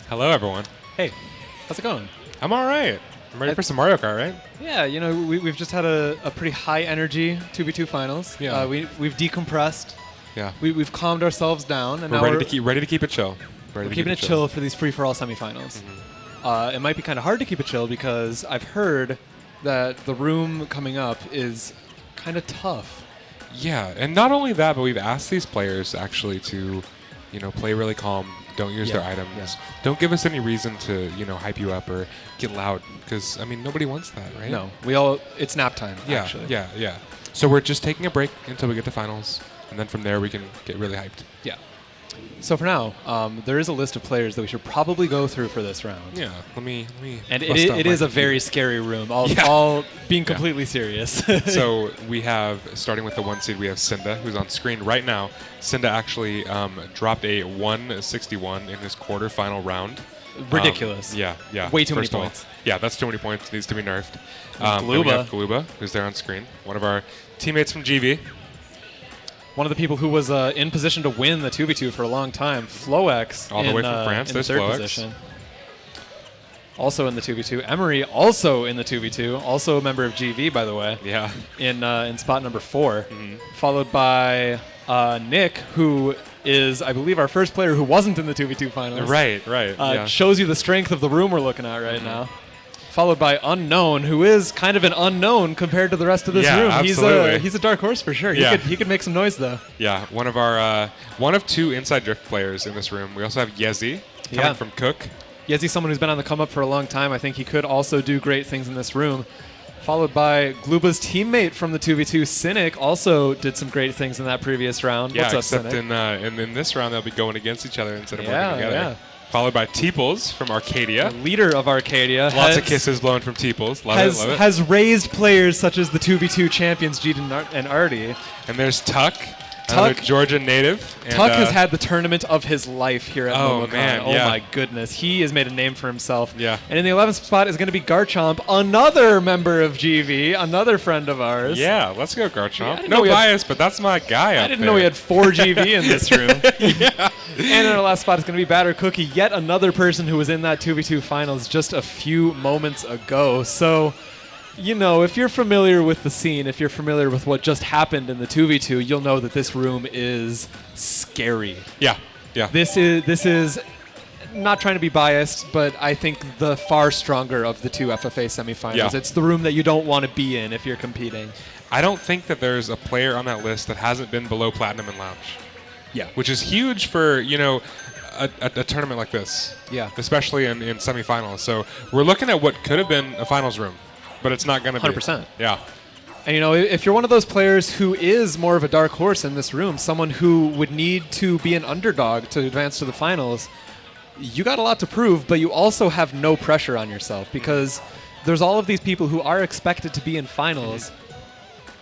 Hello, everyone. Hey, how's it going? I'm all right. I'm ready for some Mario Kart, right? Yeah, you know, we've just had a pretty high energy 2v2 finals. Yeah. We've decompressed. Yeah. We've calmed ourselves down, and We're now ready we're to keep it chill. keeping it chill for these free-for-all semifinals. It might be kind of hard to keep it chill because I've heard that the room coming up is kind of tough. Yeah, and not only that, but we've asked these players actually to, play really calm. Don't use their items. Yeah. Don't give us any reason to, hype you up or get loud. Because, nobody wants that, right? No, it's nap time, actually. Yeah. So we're just taking a break until we get to finals. And then from there, we can get really hyped. Yeah. So for now, there is a list of players that we should probably go through for this round. Yeah, let me. And it is a very scary room. All being completely serious. So we have, starting with the 1 seed, we have Cynda, who's on screen right now. Cynda actually dropped a 161 in his quarterfinal round. Ridiculous. Yeah. Way too many points. Yeah, that's too many points. Needs to be nerfed. Glooba. We have Glooba, who's there on screen. One of our teammates from GV. One of the people who was in position to win the 2v2 for a long time, Flowx. All the way from France, in there's third Flowx. position. Also in the 2v2. Emarie also in the 2v2, also a member of GV, by the way. Yeah. In spot number 4. Followed by Nick, who is, I believe, our first player who wasn't in the 2v2 finals. Right. Yeah. Shows you the strength of the room we're looking at right now. Followed by Unknwn, who is kind of an unknown compared to the rest of this room. Absolutely. He's a dark horse for sure. Yeah. He could make some noise though. Yeah, one of 2 inside drift players in this room. We also have Yezy coming from Cook. Yezy's someone who's been on the come up for a long time. I think he could also do great things in this room. Followed by Glooba's teammate from the 2v2, Sinic, also did some great things in that previous round. Yeah, What's up, except Sinic? in this round they'll be going against each other instead of working together. Yeah. Followed by Teeples from Arcadia. The leader of Arcadia. Lots of kisses blown from Teeples. Love it. Has raised players such as the 2v2 champions, Jeet and Artie. And there's Tuck, another Georgia native. And, Tuck has had the tournament of his life here at Momocon. Man, oh my goodness. He has made a name for himself. Yeah. And in the 11th spot is going to be Garchomp, another member of GV, another friend of ours. Yeah, let's go Garchomp. Yeah, no bias, but that's my guy I didn't know we had 4 GV in this room. Yeah. And in our last spot is going to be Batter Cookie, yet another person who was in that 2v2 finals just a few moments ago. So, if you're familiar with the scene, if you're familiar with what just happened in the 2v2, you'll know that this room is scary. Yeah. This is not trying to be biased, but I think the far stronger of the 2 FFA semifinals. Yeah. It's the room that you don't want to be in if you're competing. I don't think that there's a player on that list that hasn't been below Platinum and Lounge. Yeah. Which is huge for, a tournament like this. Yeah. Especially in semifinals. So we're looking at what could have been a finals room, but it's not going to be. 100%. Yeah. And, if you're one of those players who is more of a dark horse in this room, someone who would need to be an underdog to advance to the finals, you got a lot to prove, but you also have no pressure on yourself because there's all of these people who are expected to be in finals.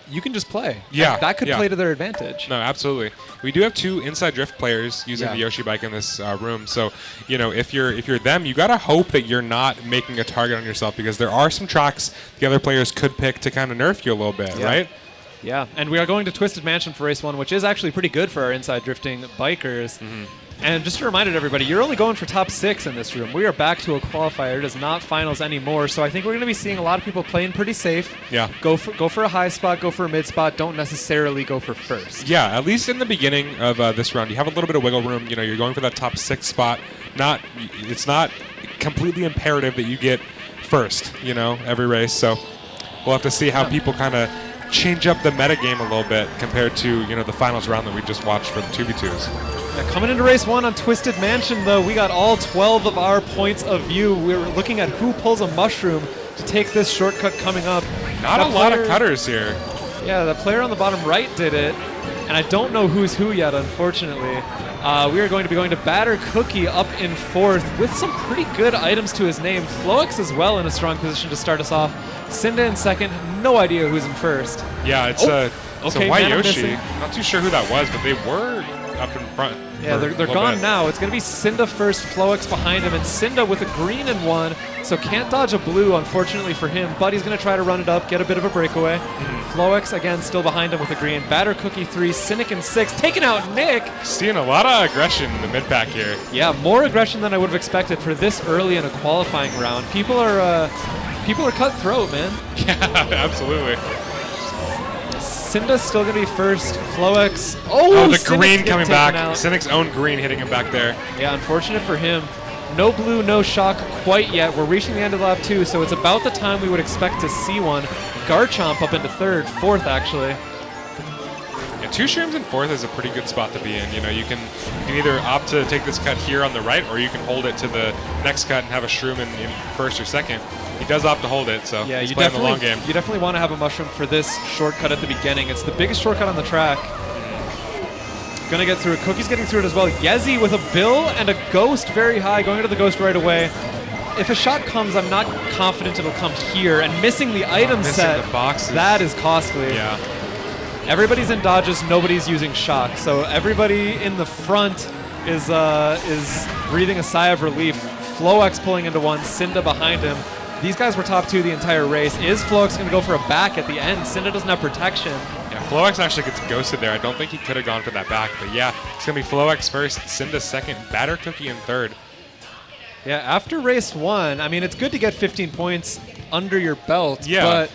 You can just play. Yeah. And that could play to their advantage. No, absolutely. We do have 2 inside drift players using the Yoshi bike in this room. So, if you're them, you got to hope that you're not making a target on yourself because there are some tracks the other players could pick to kind of nerf you a little bit, right? Yeah. And we are going to Twisted Mansion for race 1, which is actually pretty good for our inside drifting bikers. And just a reminder to everybody, you're only going for top 6 in this room. We are back to a qualifier. It is not finals anymore. So I think we're going to be seeing a lot of people playing pretty safe. Yeah. Go for a high spot, go for a mid spot. Don't necessarily go for first. Yeah, at least in the beginning of this round, you have a little bit of wiggle room. You're going for that top 6 spot. It's not completely imperative that you get first, every race. So we'll have to see how people kind of change up the metagame a little bit compared to, the finals round that we just watched for the 2v2s. Now, coming into race 1 on Twisted Mansion, though, we got all 12 of our points of view. We're looking at who pulls a mushroom to take this shortcut coming up. Not a lot of cutters here. Yeah, the player on the bottom right did it, and I don't know who's who yet, unfortunately. We are going to be going to Batter Cookie up in 4th with some pretty good items to his name. Flowx as well in a strong position to start us off. Cynda in 2nd, no idea who's in 1st. Yeah, it's a white Yoshi. missing. Not too sure who that was, but they were up in front. Yeah, they're gone now. It's going to be Cynda first, Flowx behind him, and Cynda with a green and 1, so can't dodge a blue, unfortunately for him, but he's going to try to run it up, get a bit of a breakaway. Flowx, again, still behind him with a green. Batter Cookie 3, Sinic in 6, taking out Nick. Seeing a lot of aggression in the mid-pack here. Yeah, more aggression than I would have expected for this early in a qualifying round. People are cutthroat, man. Yeah, absolutely. Cynda's still going to be first. Flowx. Oh, the Cynic's green coming back. out. Cynic's own green hitting him back there. Yeah, unfortunate for him. No blue, no shock quite yet. We're reaching the end of lap 2, so it's about the time we would expect to see one. Garchomp up into third, fourth actually. Yeah, 2 shrooms in fourth is a pretty good spot to be in. You know, you can either opt to take this cut here on the right, or you can hold it to the next cut and have a shroom in first or second. He does opt to hold it, so yeah, he's playing the long game. You definitely want to have a mushroom for this shortcut at the beginning. It's the biggest shortcut on the track. Gonna get through it. Cookie's getting through it as well. Yezy with a bill and a ghost very high, going into the ghost right away. If a shot comes, I'm not confident it'll come here. And missing the item set, the boxes. That is costly. Yeah. Everybody's in dodges, nobody's using shock. So everybody in the front is breathing a sigh of relief. Flowx pulling into 1, Cynda behind him. These guys were top 2 the entire race. Is Flowx going to go for a back at the end? Cynda doesn't have protection. Yeah, Flowx actually gets ghosted there. I don't think he could have gone for that back, but yeah, it's going to be Flowx first, Cynda second, Batter Cookie in third. Yeah, after race 1, I mean, it's good to get 15 points under your belt, yeah, but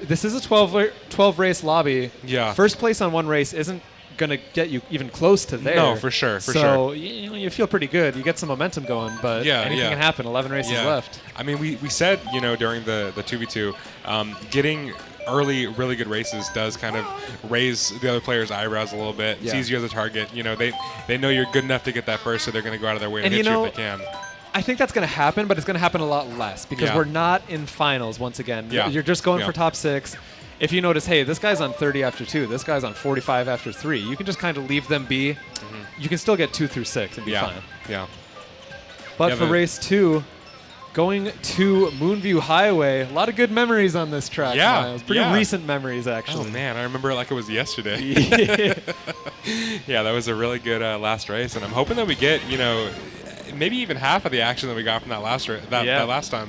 this is a 12 race lobby. Yeah. First place on one race isn't going to get you even close to there. No, for sure, So you feel pretty good. You get some momentum going, but anything can happen. 11 races left. I mean, we said, you know, during the 2v2, getting early, really good races does kind of raise the other players' eyebrows a little bit. Yeah. Sees you as a target. You know, they know you're good enough to get that first, so they're going to go out of their way to hit you if they can. I think that's going to happen, but it's going to happen a lot less because we're not in finals once again. Yeah. You're just going for top 6. If you notice, hey, this guy's on 30 after 2, this guy's on 45 after 3, you can just kind of leave them be. You can still get 2 through 6 and be fine. Yeah. But for race 2, going to Moonview Highway, a lot of good memories on this track. Yeah. Myles. Pretty recent memories, actually. Oh, man, I remember it like it was yesterday. Yeah, that was a really good last race, and I'm hoping that we get, you know, maybe even half of the action that we got from that last that last time.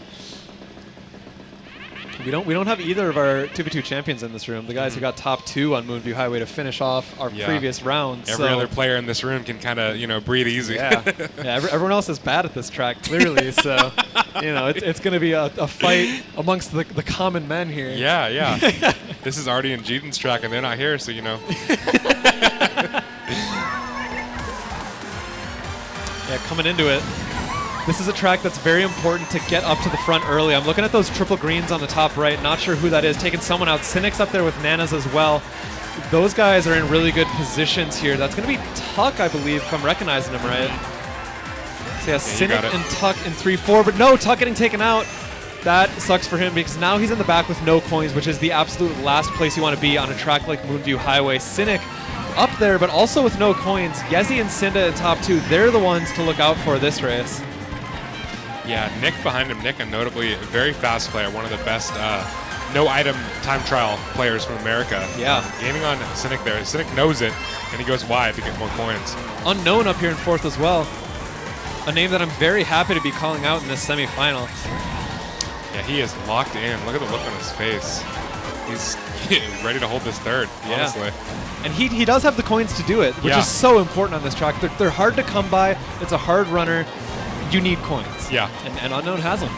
We don't have either of our 2v2 champions in this room. The guys who got top 2 on Moonview Highway to finish off our previous round. Every other player in this room can kind of, you know, breathe easy. Yeah. Everyone else is bad at this track, clearly. So, you know, it's going to be a fight amongst the common men here. Yeah. This is Artie and Jeeden's track, and they're not here, so, you know. Yeah, coming into it. This is a track that's very important to get up to the front early. I'm looking at those triple greens on the top right. Not sure who that is. Taking someone out. Cynic's up there with Nanas as well. Those guys are in really good positions here. That's going to be Tuck, I believe, if I'm recognizing him right. So yeah, Cynic and Tuck in 3-4. But no, Tuck getting taken out. That sucks for him because now he's in the back with no coins, which is the absolute last place you want to be on a track like Moonview Highway. Cynic up there, but also with no coins. Yezy and Cynda in top 2. They're the ones to look out for this race. Yeah, Nick behind him. Nick, a notably very fast player, one of the best no-item time trial players from America. Yeah. Gaining on Sinic there. Sinic knows it, and he goes wide to get more coins. Unknwn up here in 4th as well. A name that I'm very happy to be calling out in this semifinal. Yeah, he is locked in. Look at the look on his face. He's ready to hold this third, honestly. And he does have the coins to do it, which is so important on this track. They're hard to come by. It's a hard runner. You need coins. Yeah. And Unknwn has them.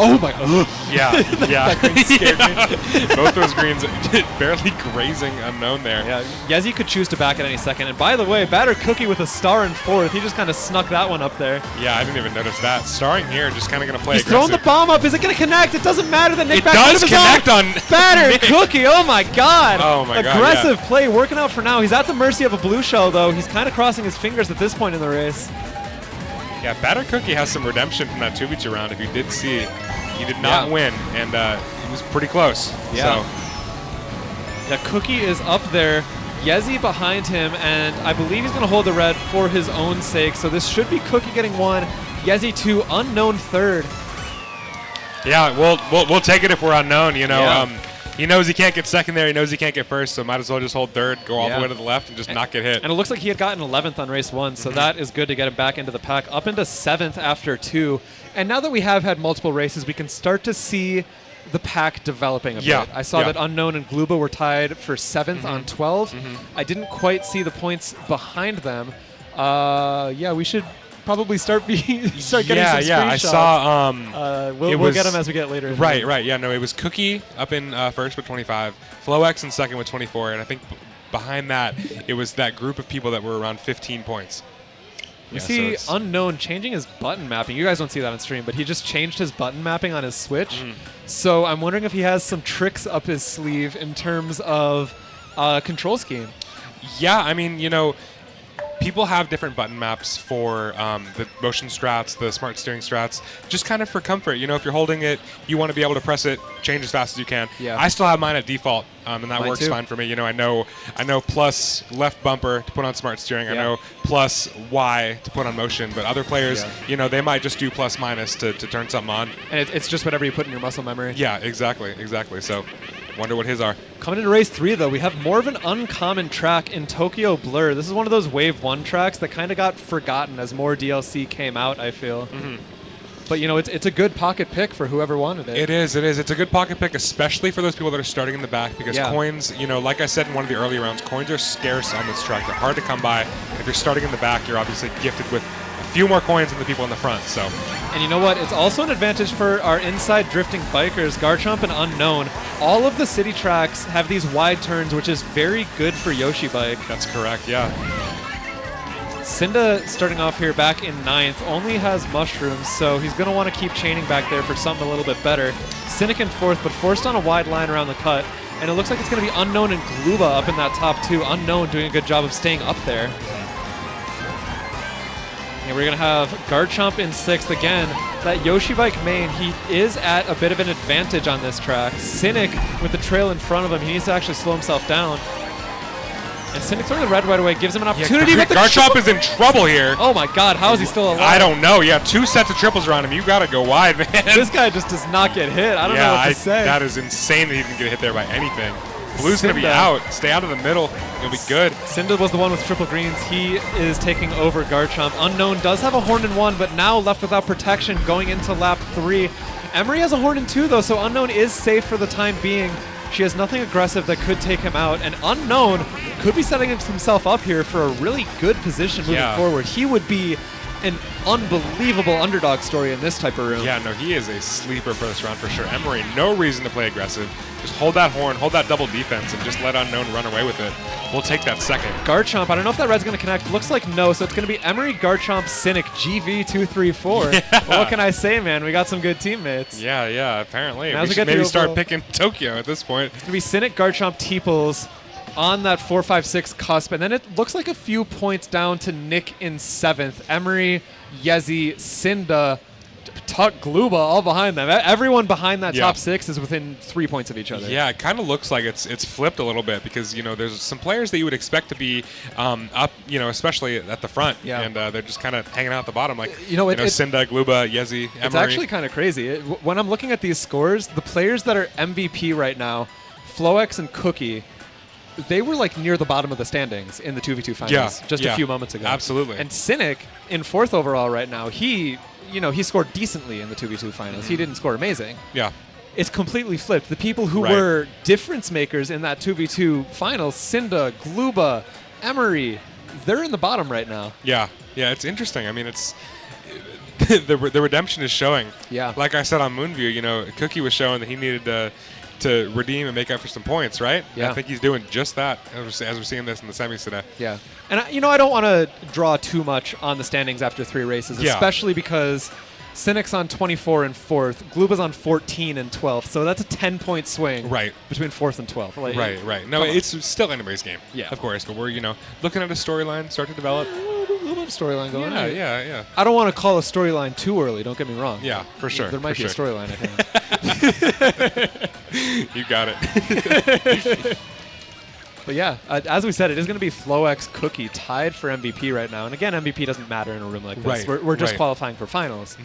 Oh my god. Yeah. That green scared me. Both those greens barely grazing Unknwn there. Yeah. Yezy could choose to back at any second. And by the way, Batter Cookie with a star in 4th. He just kind of snuck that one up there. Yeah, I didn't even notice that. Starring here, just kind of going to play He's aggressive. throwing the bomb up. Is it going to connect? It doesn't matter that Nick It does connect on Batter Nick. Cookie. Oh my god. Oh my god. Aggressive play working out for now. He's at the mercy of a blue shell though. He's kind of crossing his fingers at this point in the race. Yeah, Batter Cookie has some redemption from that 2v2 round. If you did see, he did not win, and he was pretty close. Yeah. So. Yeah, Cookie is up there. Yezy behind him, and I believe he's going to hold the red for his own sake. So this should be Cookie getting 1, Yezy 2, Unknwn 3rd. Yeah, we'll take it if we're unknown. You know, he knows he can't get second there. He knows he can't get first, so might as well just hold third, go all Yeah. the way to the left, and just not get hit. And it looks like he had gotten 11th on race 1, so that is good to get him back into the pack, up into 7th after 2. And now that we have had multiple races, we can start to see the pack developing a bit. I saw that Unknwn and Glooba were tied for 7th on 12. I didn't quite see the points behind them. Yeah, we should probably start getting some screenshots. Yeah, I saw. We'll get them as we get later. Right. Yeah, no, it was Cookie up in first with 25, Flowx in second with 24, and I think behind that, it was that group of people that were around 15 points. We see Unknwn changing his button mapping. You guys don't see that on stream, but he just changed his button mapping on his Switch. So I'm wondering if he has some tricks up his sleeve in terms of control scheme. Yeah, I mean, people have different button maps for the motion strats, the smart steering strats, just kind of for comfort. If you're holding it, you want to be able to press it, change as fast as you can. Yeah. I still have mine at default, and that Mine works too. fine for me. I know plus left bumper to put on smart steering. Yeah. I know plus Y to put on motion, but other players, they might just do plus minus to turn something on. And it's just whatever you put in your muscle memory. Yeah, exactly. So, wonder what his are. Coming into race 3, though, we have more of an uncommon track in Tokyo Blur. This is one of those Wave 1 tracks that kind of got forgotten as more DLC came out, I feel. But, it's a good pocket pick for whoever wanted it. It is. It's a good pocket pick, especially for those people that are starting in the back, because coins, like I said in one of the early rounds, coins are scarce on this track. They're hard to come by. If you're starting in the back, you're obviously gifted with a few more coins than the people in the front. So. And you know what? It's also an advantage for our inside drifting bikers, Garchomp and Unknwn. All of the city tracks have these wide turns, which is very good for Yoshi Bike. That's correct, yeah. Cynda, starting off here back in 9th, only has mushrooms, so he's going to want to keep chaining back there for something a little bit better. Sinic in 4th, but forced on a wide line around the cut. And it looks like it's going to be Unknwn and Glooba up in that top 2. Unknwn doing a good job of staying up there. And we're going to have Garchomp in 6th again. That Yoshi Bike main, he is at a bit of an advantage on this track. Sinic with the trail in front of him, he needs to actually slow himself down. And Sinic throwing the red right away gives him an opportunity. But Garchomp is in trouble here. Oh my god, how is he still alive? I don't know. Yeah, 2 sets of triples around him. You got to go wide, man. This guy just does not get hit. I don't know what to say. That is insane that he didn't get hit there by anything. Blue's going to be out. Stay out of the middle. You'll be good. Cynda was the one with triple greens. He is taking over Garchomp. Unknwn does have a horn in 1, but now left without protection going into lap 3. Emarie has a horn in 2, though, so Unknwn is safe for the time being. She has nothing aggressive that could take him out, and Unknwn could be setting himself up here for a really good position moving forward. He would be an unbelievable underdog story in this type of room. Yeah, no, he is a sleeper for this round for sure. Emarie, no reason to play aggressive. Just hold that horn, hold that double defense, and just let Unknwn run away with it. We'll take that second. Garchomp, I don't know if that red's going to connect. Looks like no, so it's going to be Emarie, Garchomp, Sinic, GV234. Yeah. Well, what can I say, man? We got some good teammates. Yeah, apparently. Now we should maybe start picking Tokyo at this point. It's going to be Sinic, Garchomp, Teeples on that 4-5-6 cusp, and then it looks like a few points down to Nick in 7th. Emarie, Yezy, Cynda, Glooba all behind them. Everyone behind that top 6 is within 3 points of each other. Yeah, it kind of looks like it's flipped a little bit because, there's some players that you would expect to be up, especially at the front. Yeah. And they're just kind of hanging out at the bottom. Like, Cynda, Glooba, Yezy, Emarie. It's actually kind of crazy. When I'm looking at these scores, the players that are MVP right now, Flowx and Cookie, they were like near the bottom of the standings in the 2v2 finals just a few moments ago. Absolutely. And Sinic in 4th overall right now, he scored decently in the 2v2 finals. He didn't score amazing. Yeah. It's completely flipped. The people who were difference makers in that 2v2 finals, Cynda, Glooba, Emarie, they're in the bottom right now. Yeah, it's interesting. I mean, it's the redemption is showing. Yeah. Like I said on Moonview, Cookie was showing that he needed to redeem and make up for some points, right? Yeah. I think he's doing just that as we're seeing this in the semis today. Yeah. And, I don't want to draw too much on the standings after 3 races, especially because Sinic's on 24 and 4th, Glooba's on 14 and 12th, so that's a 10-point swing between 4th and 12th. Like, right. No, it's still anybody's game, of course, but we're, looking at a storyline start to develop. A little bit of storyline going on. Yeah. I don't want to call a storyline too early, don't get me wrong. Yeah, for sure. There might be a storyline, I think. You got it. But yeah, as we said, it is going to be Flowx, Cookie tied for MVP right now. And again, MVP doesn't matter in a room like this. We're just qualifying for finals.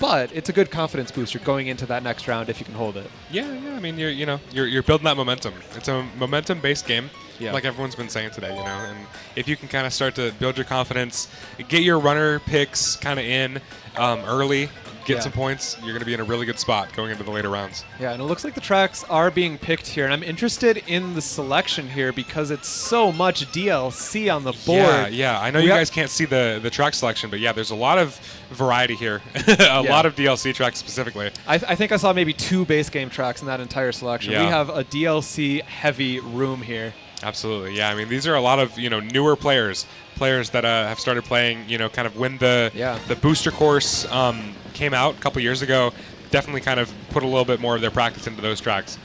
but it's a good confidence booster going into that next round if you can hold it. Yeah. I mean, you're building that momentum. It's a momentum-based game, like everyone's been saying today. And if you can kind of start to build your confidence, get your runner picks kind of in early, get some points, you're going to be in a really good spot going into the later rounds. Yeah, and it looks like the tracks are being picked here, and I'm interested in the selection here because it's so much DLC on the board. Yeah. I know you guys can't see the track selection, but there's a lot of variety here. a lot of DLC tracks specifically. I think I saw maybe 2 base game tracks in that entire selection. We have a DLC-heavy room here. Absolutely, yeah. I mean, these are a lot of newer players that have started playing. Kind of when the booster course came out a couple years ago. Definitely kind of put a little bit more of their practice into those tracks.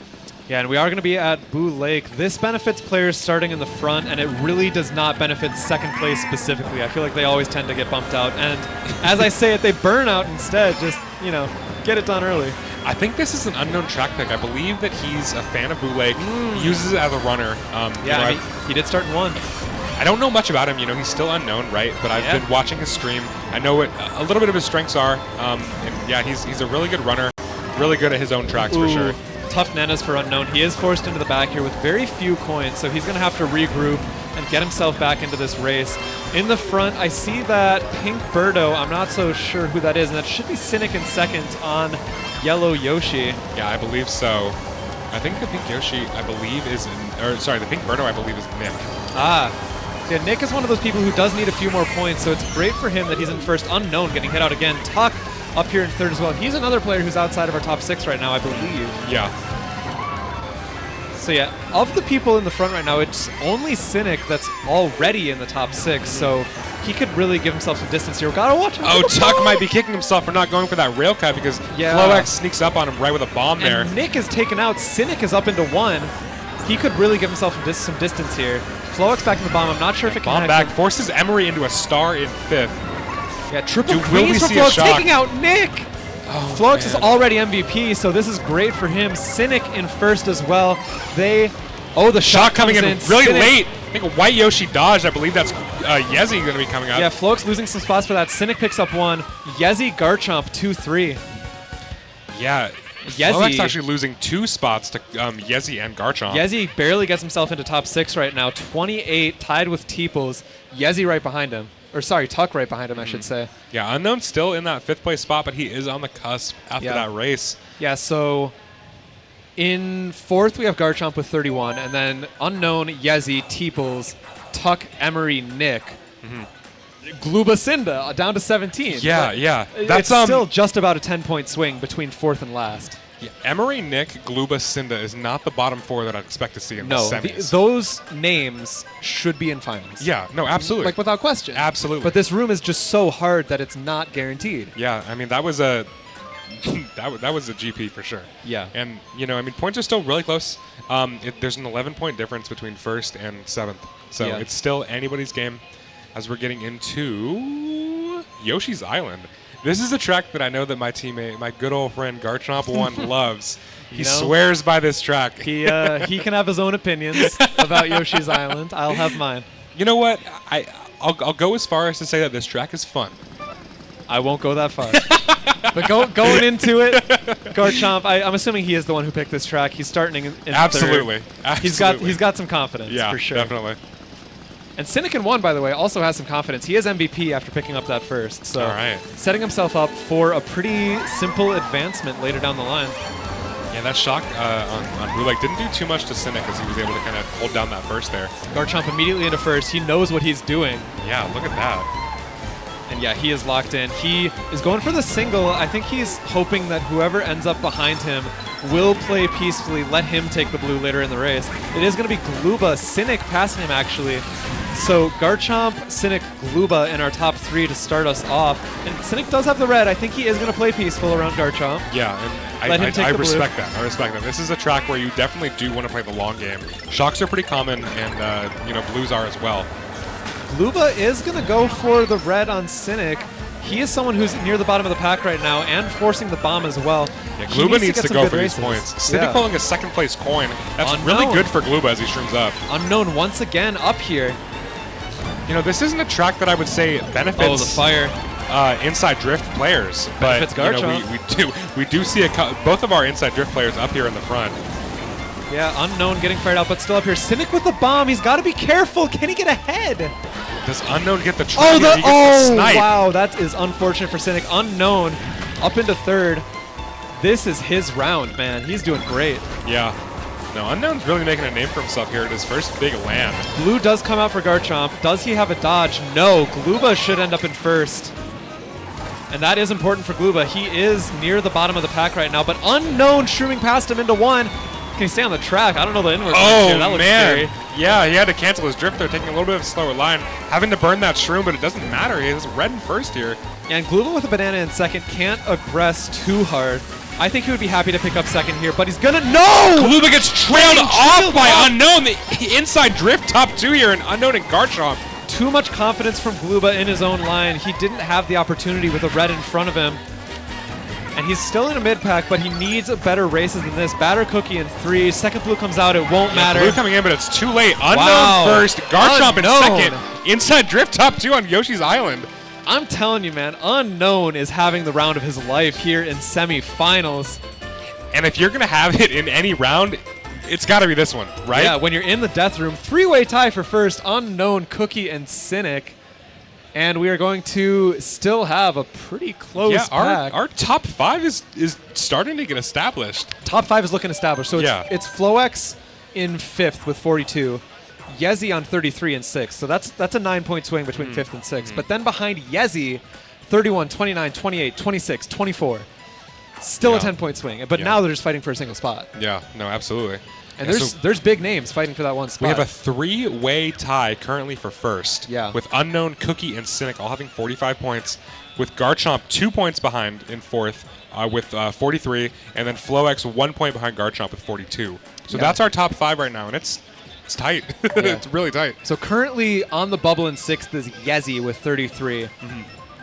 Yeah, and we are going to be at Boo Lake. This benefits players starting in the front, and it really does not benefit second place specifically. I feel like they always tend to get bumped out, and as I say it, they burn out instead. Just get it done early. I think this is an unknown track pick. I believe that he's a fan of Boo Lake. He uses it as a runner. He did start in 1. I don't know much about him. He's still unknown, right? But I've been watching his stream. I know what a little bit of his strengths are. He's a really good runner. Really good at his own tracks for sure. Tough nanas for Unknwn. He is forced into the back here with very few coins, so he's going to have to regroup and get himself back into this race. In the front, I see that Pink Birdo. I'm not so sure who that is, and that should be Sinic in second on Yellow Yoshi. Yeah, I believe so. I think the Pink Yoshi, I believe, the Pink Birdo, I believe, is Nick. Yeah, Nick is one of those people who does need a few more points, so it's great for him that he's in first. Unknwn getting hit out again. Tuck up here in third as well. He's another player who's outside of our top 6 right now, I believe. Yeah. So yeah, of the people in the front right now, it's only Sinic that's already in the top 6, so he could really give himself some distance here. Gotta watch him. Oh, Tuck might be kicking himself for not going for that rail cut because Flowx sneaks up on him right with a bomb there. And Nick is taken out. Sinic is up into 1. He could really give himself some distance here. Flowx back in the bomb. I'm not sure if it can bomb back. Forces Emarie into a star in 5th. Yeah, triple greens from Flowx taking out Nick. Oh, Flowx is already MVP, so this is great for him. Sinic in first as well. The shot coming in really Sinic late. I think a white Yoshi dodged. I believe that's Yezy going to be coming out. Yeah, Flowx losing some spots for that. Sinic picks up 1. Yezy, Garchomp, 2-3. Yeah. Flowx actually losing 2 spots to Yezy and Garchomp. Yezy barely gets himself into top 6 right now. 28, tied with Teeples. Yezy right behind him. Or sorry, Tuck right behind him, I should say. Yeah, Unknwn still in that 5th place spot, but he is on the cusp after that race. Yeah, so in 4th we have Garchomp with 31, and then Unknwn, Yezy, Teeples, Tuck, Emarie, Nick. Glooba, Cynda down to 17. Yeah. That's still just about a 10-point swing between 4th and last. Yeah, Emarie, Nick, Glooba, Cynda is not the bottom 4 that I'd expect to see in the semis. Those names should be in finals. Yeah, no, absolutely. Like, without question. Absolutely. But this room is just so hard that it's not guaranteed. Yeah, I mean, that was a that was a GP for sure. Yeah. And, points are still really close. There's an 11-point difference between 1st and 7th. So it's still anybody's game as we're getting into Yoshi's Island. This is a track that I know that my teammate, my good old friend Garchomp1 loves. He swears by this track. He can have his own opinions about Yoshi's Island. I'll have mine. You know what? I'll go as far as to say that this track is fun. I won't go that far. But going into it, Garchomp, I'm assuming he is the one who picked this track. He's starting in Absolutely. third. He's got some confidence, for sure. Definitely. And Sinic in 1, by the way, also has some confidence. He is MVP after picking up that first. So setting himself up for a pretty simple advancement later down the line. Yeah, that shock on Blue Lake didn't do too much to Sinic as he was able to kind of hold down that first there. Garchomp immediately into first. He knows what he's doing. Yeah, look at that. And yeah, he is locked in. He is going for the single. I think he's hoping that whoever ends up behind him will play peacefully, let him take the blue later in the race. It is going to be Glooba, Sinic passing him actually. So Garchomp, Sinic, Glooba in our top 3 to start us off. And Sinic does have the red. I think he is going to play peaceful around Garchomp. Yeah, and I respect that. I respect that. This is a track where you definitely do want to play the long game. Shocks are pretty common, and blues are as well. Glooba is going to go for the red on Sinic. He is someone who's near the bottom of the pack right now and forcing the bomb as well. Yeah, Glooba needs to go for these points. Sinic pulling a 2nd place coin. That's really good for Glooba as he shrooms up. Unknwn once again up here. This isn't a track that I would say benefits. Oh, the fire. inside drift players, but Benefits you know, Garchomp. we do see both of our inside drift players up here in the front. Yeah, Unknwn getting fired out, but still up here. Sinic with the bomb. He's got to be careful. Can he get ahead? Does Unknwn get the try? He gets the snipe. Wow, that is unfortunate for Sinic. Unknwn up into third. This is his round, man. He's doing great. Yeah. No, Unknown's really making a name for himself here at his first big land. Blue does come out for Garchomp. Does he have a dodge? No. Glooba should end up in first. And that is important for Glooba. He is near the bottom of the pack right now, but Unknown shrooming past him into one. Can he stay on the track? I don't know the inward. Oh, that looks man. scary. Yeah, he had to cancel his drift there, taking a little bit of a slower line. Having to burn that shroom, but it doesn't matter. He has red in first here. And Glooba with a banana in second can't aggress too hard. I think he would be happy to pick up second here, but he's gonna... No! Glooba gets trailed off by Unknown. The inside drift top two here, and Unknown and Garchomp. Too much confidence from Glooba in his own line. He didn't have the opportunity with a red in front of him. And he's still in a mid-pack, but he needs better races than this. Batter Cookie in 3. Second blue comes out. It won't matter. Blue coming in, but it's too late. Unknown first. Garchomp in second. Inside drift top two on Yoshi's Island. I'm telling you, man, Unknown is having the round of his life here in semifinals. And if you're going to have it in any round, it's got to be this one, right? Yeah, when you're in the death room. 3-way tie for first. Unknown, Cookie, and Sinic. And we are going to still have a pretty close pack. Our top 5 is starting to get established. Top 5 is looking established. So it's Flowx in 5th with 42. Yezy on 33 and 6. So that's a 9-point swing between 5th and 6th. But then behind Yezy, 31, 29, 28, 26, 24. Still a 10-point swing. But now they're just fighting for a single spot. Yeah, no, absolutely. And there's big names fighting for that one spot. We have a 3-way tie currently for first. Yeah. With Unknown, Cookie, and Sinic all having 45 points. With Garchomp 2 points behind in fourth with 43. And then Flowx 1 point behind Garchomp with 42. So that's our top 5 right now. And it's tight. It's really tight. So currently on the bubble in 6th is Yezy with 33.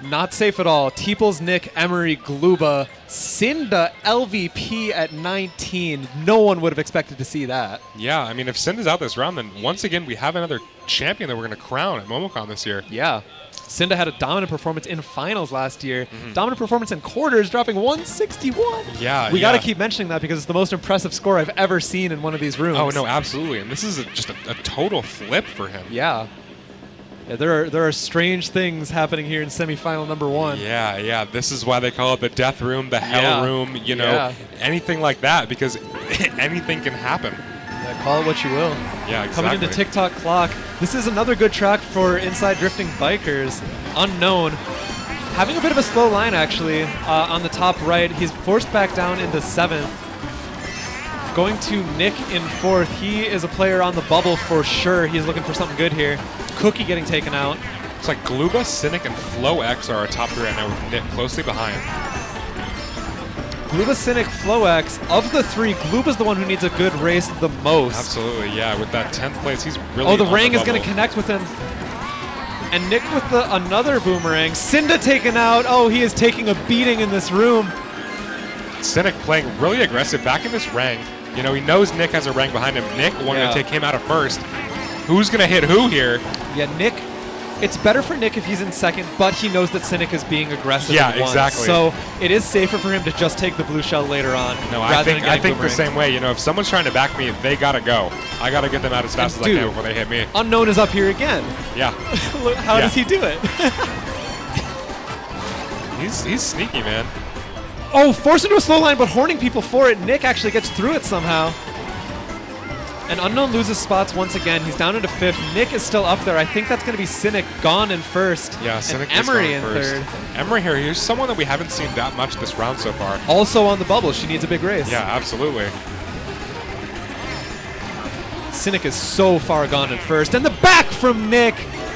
Not safe at all. Teeples, Nick, Emarie, Glooba, Cynda, LVP at 19. No one would have expected to see that. Yeah, I mean, if Cynda's out this round, then once again we have another champion that we're going to crown at Momocon this year. Yeah. Cynda had a dominant performance in finals last year. Dominant performance in quarters, dropping 161. Yeah, we got to keep mentioning that because it's the most impressive score I've ever seen in one of these rooms. Oh, no, absolutely. And this is just a total flip for him. Yeah. Yeah, there are strange things happening here in semifinal number 1. Yeah. This is why they call it the death room, the hell room, you know, anything like that, because anything can happen. Yeah, call it what you will. Yeah, exactly. Coming into TikTok Clock. This is another good track for inside drifting bikers. Unknown. Having a bit of a slow line, actually, on the top right. He's forced back down into 7th. Going to Nick in 4th. He is a player on the bubble for sure. He's looking for something good here. Cookie getting taken out. It's like Glooba, Sinic, and Flowx are our top 3 right now with Nick closely behind. Glooba, Sinic, Flowx. Of the 3, Glooba's the one who needs a good race the most. Absolutely, yeah. With that 10th place, he's really Oh, the Rang is going to connect with him. And Nick with another boomerang. Cynda taken out. Oh, he is taking a beating in this room. Sinic playing really aggressive back in this Rang. You know, he knows Nick has a Rang behind him. Nick wanted to take him out of first. Who's going to hit who here? Yeah, Nick. It's better for Nick if he's in second, but he knows that Sinic is being aggressive. Yeah, exactly. So it is safer for him to just take the blue shell later on. No, I think the same way. You know, if someone's trying to back me, they got to go. I got to get them out as fast as I can before they hit me. Unknown is up here again. Yeah. How does he do it? He's sneaky, man. Oh, forced into a slow line, but horning people for it. Nick actually gets through it somehow. And Unknown loses spots once again. He's down into 5th. Nick is still up there. I think that's going to be Sinic gone in 1st. Yeah, Sinic and Emarie in first. 3rd. Emarie here. Here's someone that we haven't seen that much this round so far. Also on the bubble. She needs a big race. Yeah, absolutely. Sinic is so far gone in 1st. And the back from Nick.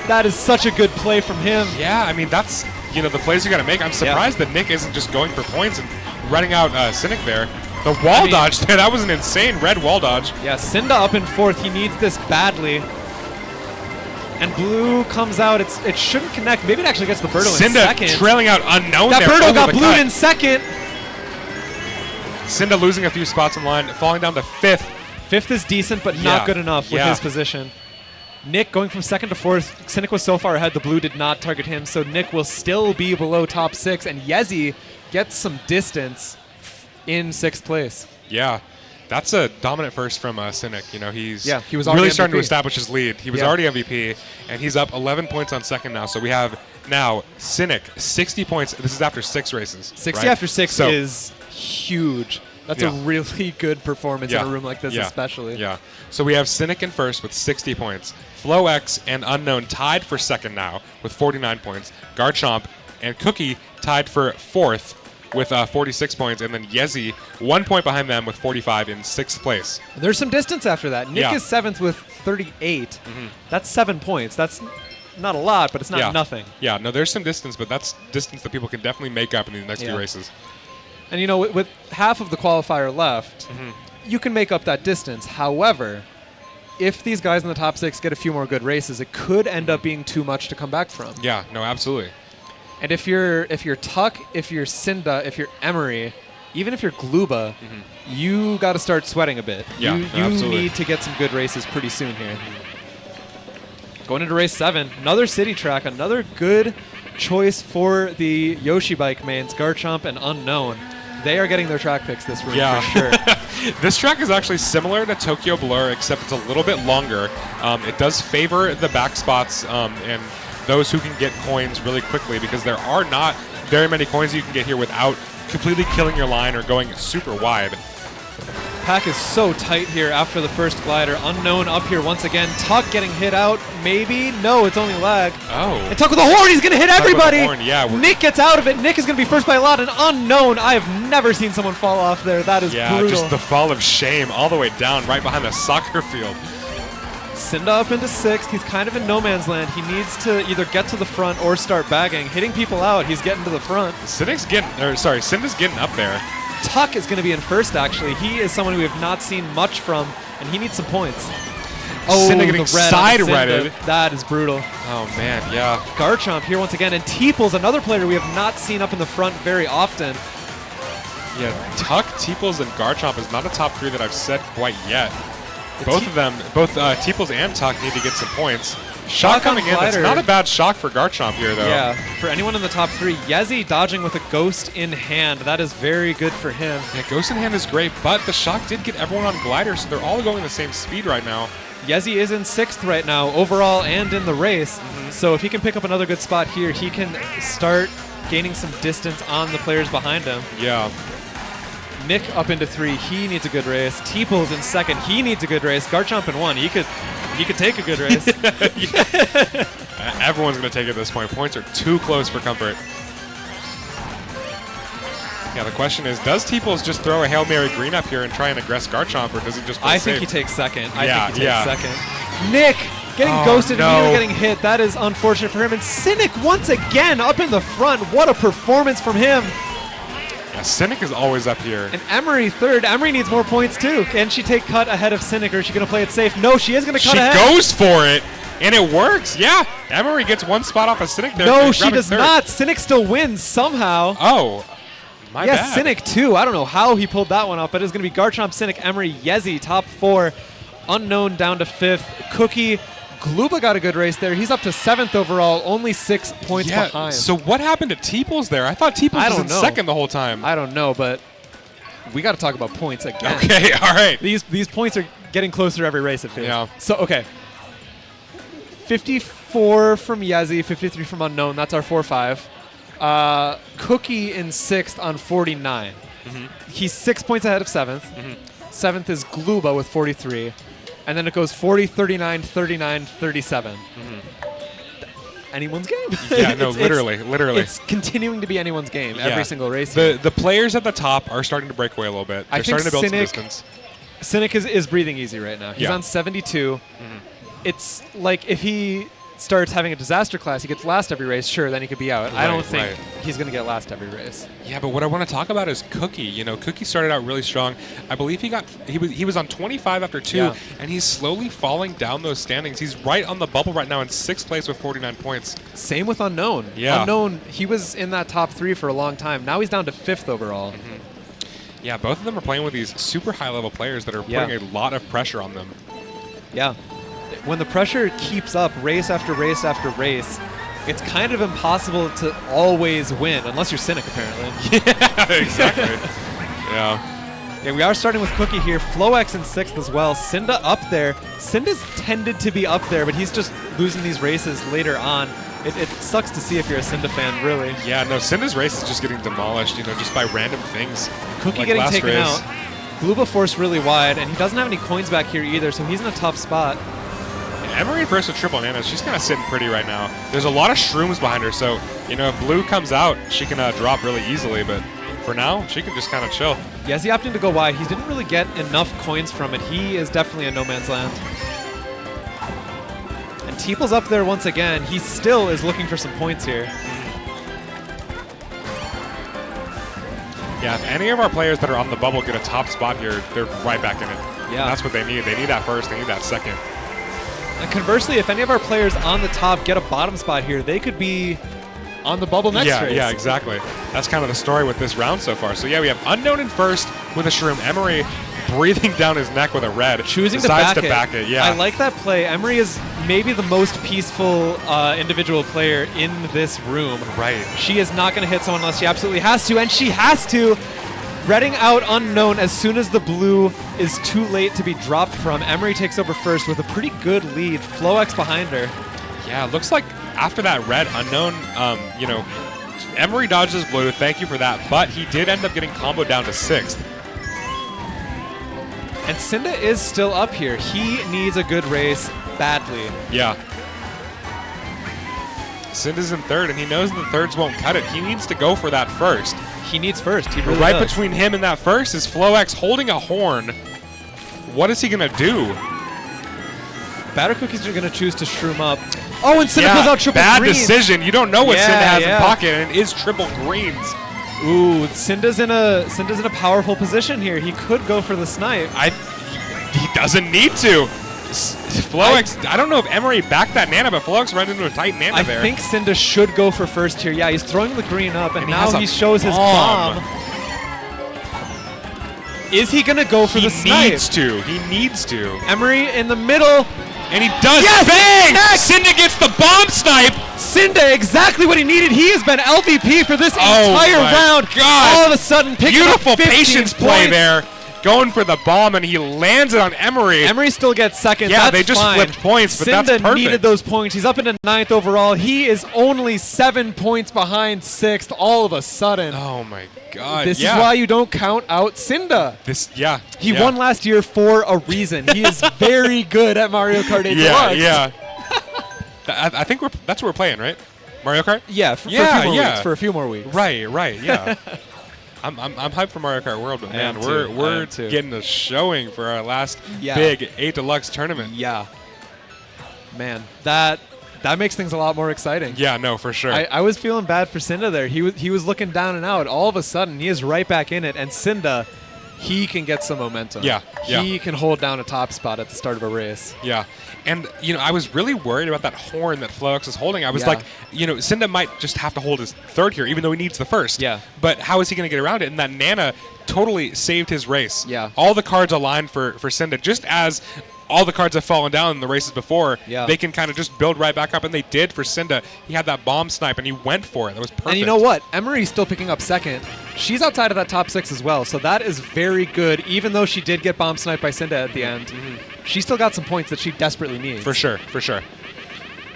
That is such a good play from him. Yeah, I mean, that's, you know, the plays you got to make. I'm surprised that Nick isn't just going for points and running out Sinic there. The wall dodge there, that was an insane red wall dodge. Yeah, Cynda up in 4th. He needs this badly. And blue comes out. It shouldn't connect. Maybe it actually gets the Birdo in second. Cynda trailing out Unknown that there. Birdo got blued in second. Cynda losing a few spots in line, falling down to 5th. 5th is decent, but not good enough with his position. Nick going from second to fourth. Sinic was so far ahead, the blue did not target him, so Nick will still be below top 6, and Yezy gets some distance in 6th place. Yeah. That's a dominant first from Sinic. You know, he was already really starting to MVP. establish his lead. He was already MVP, and he's up 11 points on second now. So we have now Sinic, 60 points. This is after 6 races. 60 right? after 6 is huge. That's a really good performance in a room like this, especially. Yeah. So we have Sinic in first with 60 points. Flowx and Unknwn tied for second now with 49 points. Garchomp and Cookie tied for fourth with 46 points, and then Yezy 1 point behind them with 45 in 6th place. There's some distance after that. Nick is 7th with 38. That's 7 points. That's not a lot, but it's not nothing. Yeah, no, there's some distance, but that's distance that people can definitely make up in the next few races. And, you know, with half of the qualifier left, you can make up that distance. However, if these guys in the top 6 get a few more good races, it could end up being too much to come back from. Yeah, no, absolutely. And if you're Tuck, if you're Cynda, if you're Emarie, even if you're Glooba, you got to start sweating a bit. Yeah, you need to get some good races pretty soon here. Going into race 7, another city track, another good choice for the Yoshi Bike mains, Garchomp and Unknwn. They are getting their track picks this room for sure. This track is actually similar to Tokyo Blur, except it's a little bit longer. It does favor the back spots and those who can get coins really quickly, because there are not very many coins you can get here without completely killing your line or going super wide. Pack is so tight here after the first glider. Unknwn up here once again. Tuck getting hit out. Maybe. No, it's only lag. Oh. And Tuck with a horn. He's going to hit everybody. Horn, yeah, Nick gets out of it. Nick is going to be first by a lot. And Unknwn, I have never seen someone fall off there. That is brutal. Just the fall of shame all the way down right behind the soccer field. Cynda up into 6th. He's kind of in no man's land. He needs to either get to the front or start bagging. Hitting people out. He's getting to the front. Cynda's getting up there. Tuck is going to be in first, actually. He is someone we have not seen much from, and he needs some points. Oh, Cynda getting side-redded. That is brutal. Oh, man, yeah. Garchomp here once again, and Teeples, another player we have not seen up in the front very often. Yeah, Tuck, Teeples, and Garchomp is not a top 3 that I've said quite yet. Both of them, Teeples and Tuck need to get some points. Shock coming in. It's not a bad shock for Garchomp here, though. Yeah, for anyone in the top 3. Yezy dodging with a Ghost in hand. That is very good for him. Yeah, Ghost in hand is great, but the shock did get everyone on glider, so they're all going the same speed right now. Yezy is in 6th right now, overall and in the race. So if he can pick up another good spot here, he can start gaining some distance on the players behind him. Yeah. Nick up into 3. He needs a good race. Teeples in 2nd. He needs a good race. Garchomp in 1. He could take a good race. Everyone's going to take it at this point. Points are too close for comfort. Yeah, the question is, does Teeples just throw a Hail Mary green up here and try and aggress Garchomp, or does he just play I safe? think he takes 2nd. I think he takes 2nd. Nick getting ghosted and immediately getting hit. That is unfortunate for him. And Sinic once again up in the front. What a performance from him. Yeah, Sinic is always up here. And Emarie 3rd. Emarie needs more points too. Can she take cut ahead of Sinic, or is she going to play it safe? No, she is going to cut ahead. She goes for it, and it works. Yeah, Emarie gets 1 spot off of Sinic there. No, she does not. Sinic still wins somehow. Oh, my bad. Sinic too. I don't know how he pulled that one off, but it's going to be Garchomp, Sinic, Emarie, Yezy, top 4. Unknwn down to 5th. Cookie. Glooba got a good race there. He's up to 7th overall, only 6 points behind. So what happened to Teeples there? I thought Teeples was in 2nd the whole time. I don't know, but we got to talk about points again. Okay, all right. These points are getting closer every race, it feels. Yeah. So, okay. 54 from Yezy, 53 from Unknwn. That's our 4-5. Cookie in 6th on 49. He's 6 points ahead of 7th. 7th is Glooba with 43. And then it goes 40, 39, 39, 37. Anyone's game. Yeah, no, literally. It's continuing to be anyone's game every single race. The players at the top are starting to break away a little bit. They're starting to build some distance. Cynic is breathing easy right now. He's on 72. It's like if he starts having a disaster class, he gets last every race, sure, then he could be out. I don't think he's going to get last every race. Yeah, but what I want to talk about is Cookie. You know, Cookie started out really strong. I believe he was on 25 after 2, and he's slowly falling down those standings. He's right on the bubble right now in 6th place with 49 points. Same with Unknwn. Yeah. Unknwn, he was in that top 3 for a long time. Now he's down to 5th overall. Yeah, both of them are playing with these super high-level players that are putting a lot of pressure on them. Yeah. when the pressure keeps up race after race after race, it's kind of impossible to always win, unless you're Sinic, apparently. Yeah, exactly. Yeah. Yeah, we are starting with Cookie here. Flowx in 6th as well. Cynda up there. Cynda's tended to be up there, but he's just losing these races later on. It sucks to see if you're a Cynda fan, really. Yeah, no, Cynda's race is just getting demolished, just by random things. Cookie like getting last taken race. out. Glooba forced really wide, and he doesn't have any coins back here either, so he's in a tough spot. Emarie versus triple Nana, she's kind of sitting pretty right now. There's a lot of shrooms behind her, so, if blue comes out, she can drop really easily, but for now, she can just kind of chill. Yezy opting to go wide. He didn't really get enough coins from it. He is definitely a no man's land. And Teeples up there once again. He still is looking for some points here. Yeah, if any of our players that are on the bubble get a top spot here, they're right back in it. Yeah. And that's what they need. They need that first. They need that second. And conversely, if any of our players on the top get a bottom spot here, they could be on the bubble next race. Yeah, exactly. That's kind of the story with this round so far. So yeah, we have Unknwn in first with a shroom. Emarie breathing down his neck with a red. Choosing decides to back it. Yeah. I like that play. Emarie is maybe the most peaceful individual player in this room. Right. She is not going to hit someone unless she absolutely has to, and she has to. Redding out Unknwn as soon as the blue is too late to be dropped from. Emarie takes over first with a pretty good lead. Flowx behind her. Yeah, it looks like after that red, Unknwn, Emarie dodges blue. Thank you for that. But he did end up getting comboed down to 6th. And Cynda is still up here. He needs a good race badly. Yeah. Cynda's in 3rd, and he knows the 3rds won't cut it. He needs to go for that first. He needs first. He really right does. between him and that first is Flowx holding a horn. What is he going to do? Batter Cookie's are going to choose to shroom up. Oh, and Cynda goes out triple bad greens. decision. You don't know what Cynda has yeah. in pocket, and it is triple greens. Ooh, Cynda's in a powerful position here. He could go for the snipe. He doesn't need to. Flowx, I don't know if Emarie backed that Nana, but Flowx ran into a tight Nana there. I think Cynda should go for first here. Yeah, he's throwing the green up, and now he has a shows his bomb. Is he going to go for the snipe? He needs to. He needs to. Emarie in the middle. And he does. Yes! Bang! Next! Cynda gets the bomb snipe. Cynda, exactly what he needed. He has been LVP for this entire my round. God. All of a sudden, picking up 15 patience play points. there. Going for the bomb, and he lands it on Emarie. Emarie still gets second. Yeah, that's they just fine. flipped points, but Cynda that's perfect. needed those points. He's up into 9th overall. He is only 7 points behind 6th all of a sudden. Oh my God! This is why you don't count out Cynda. He won last year for a reason. He is very good at Mario Kart 8 Deluxe. Yeah. I think that's what we're playing, right? Mario Kart. Yeah, for a few more weeks. Right. Yeah. I'm hyped for Mario Kart World, but man, we're getting a showing for our last big 8 Deluxe tournament. Yeah. Man, that makes things a lot more exciting. Yeah, no, for sure. I was feeling bad for Cynda there. He was looking down and out. All of a sudden, he is right back in it, and Cynda, he can get some momentum. Yeah. He can hold down a top spot at the start of a race. Yeah. And, I was really worried about that horn that Flowx is holding. I was like, Cynda might just have to hold his 3rd here, even though he needs the first. Yeah. But how is he going to get around it? And that Nana totally saved his race. Yeah. All the cards aligned for Cynda, just as all the cards have fallen down in the races before. Yeah. They can kind of just build right back up, and they did for Cynda. He had that bomb snipe, and he went for it. That was perfect. And you know what? Emarie's still picking up second. She's outside of that top 6 as well, so that is very good, even though she did get bomb sniped by Cynda at the end. She still got some points that she desperately needs. For sure.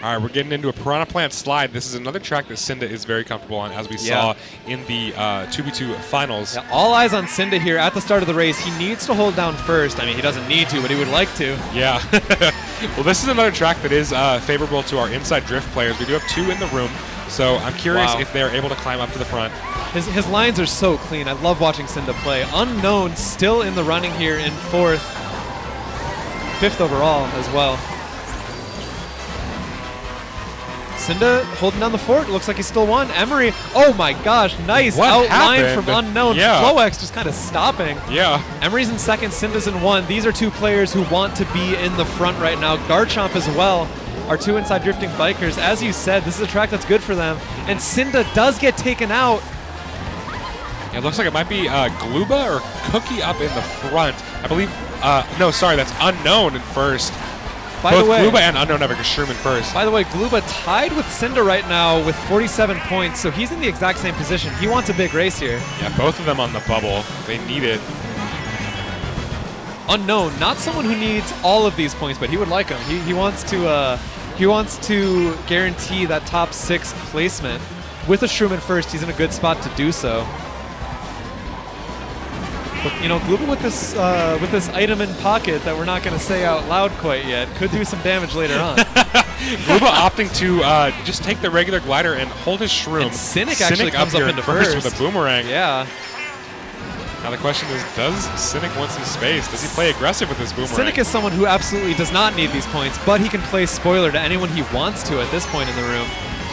All right, we're getting into a Piranha Plant Slide. This is another track that Cynda is very comfortable on, as we saw in the 2v2 finals. Yeah, all eyes on Cynda here at the start of the race. He needs to hold down first. I mean, he doesn't need to, but he would like to. Yeah. Well, this is another track that is favorable to our inside drift players. We do have 2 in the room, so I'm curious if they're able to climb up to the front. His lines are so clean. I love watching Cynda play. Unknwn still in the running here in 4th. 5th overall as well. Cynda holding down the fort. Looks like he still won. Emarie, oh my gosh, nice outline from Unknwn. Flowx just kind of stopping. Yeah. Emarie's in 2nd, Cynda's in 1. These are 2 players who want to be in the front right now. Garchomp as well are 2 inside drifting bikers. As you said, this is a track that's good for them. And Cynda does get taken out. It looks like it might be Glooba or Cookie up in the front. I believe, no, sorry, that's Unknwn in first. By Both the way, Glooba and Unknwn have a Shroom in first. By the way, Glooba tied with Cynda right now with 47 points, so he's in the exact same position. He wants a big race here. Yeah, both of them on the bubble. They need it. Unknwn, not someone who needs all of these points, but he would like them. He wants to guarantee that top 6 placement. With a Shroom in first, he's in a good spot to do so. But, you know, Glooba with this item in pocket that we're not going to say out loud quite yet could do some damage later on. Glooba opting to just take the regular glider and hold his Shroom. And Sinic actually comes up into first with a boomerang. Yeah. Now the question is, does Sinic want some space? Does he play aggressive with his boomerang? Sinic is someone who absolutely does not need these points, but he can play spoiler to anyone he wants to at this point in the room.